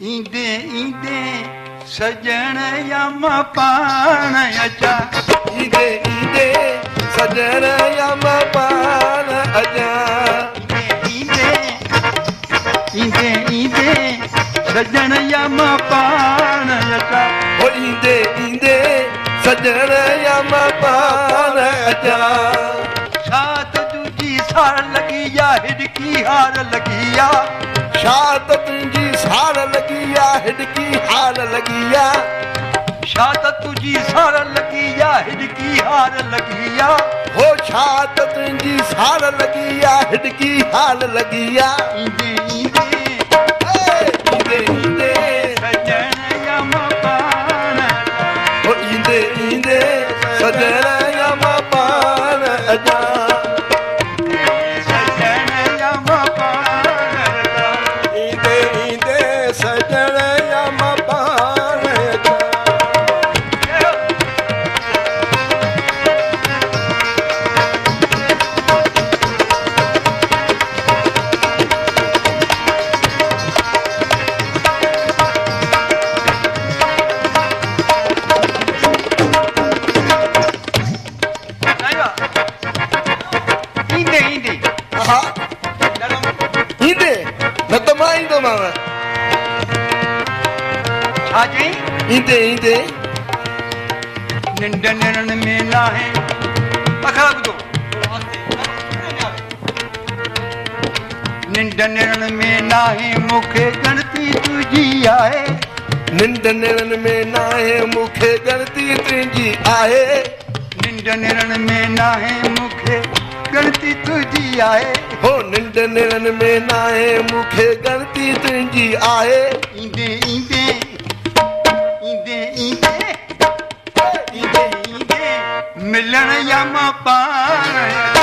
ईंदे ईंदे सजण यम पाण अचा ईंदे ईंदे सजण यम पाण अचा ईंदे ईंदे ईंदे सजण यम पाण अचा ओ ईंदे ईंदे सजण यम पाण अचा छा तुंहिंजी सार लॻी आ हिॾकी हार लॻी आ छा त तुंहिंजी सार लॻी आ हिॾकी हार लॻी आ छा त तुंहिंजी सार लॻी आ हिॾकी हार लॻी आ हो छा त तुंहिंजी सार लॻी आ हिॾकी हार लॻी आ ईंदे ईंदे ईंदे ईंदे सजण यम पाण हो ईंदे ईंदे सजण यम पाण अचा सजण यम पाण ईंदे ईंदे सजण यम पाण अचा ईंदे ईंदे हा ईंदे न त मां ईंदोमांव छा चई ईंदे ईंदे निंड निरण में नाहे अखर ॿुधो निंड निरण में नाहे मूंखे गणती तुंहिंजी आहे निंड निरण में नाहे मूंखे गणती तुंहिंजी आहे निंड निरण में नाहे मूंखे गणती तुंहिंजी आहे हो निंड निरण में नाहे मूंखे गणती तुंहिंजी आहे ईंदे ईंदे ईंदे ईंदे ईंदे ईंदे मिलण यम पाण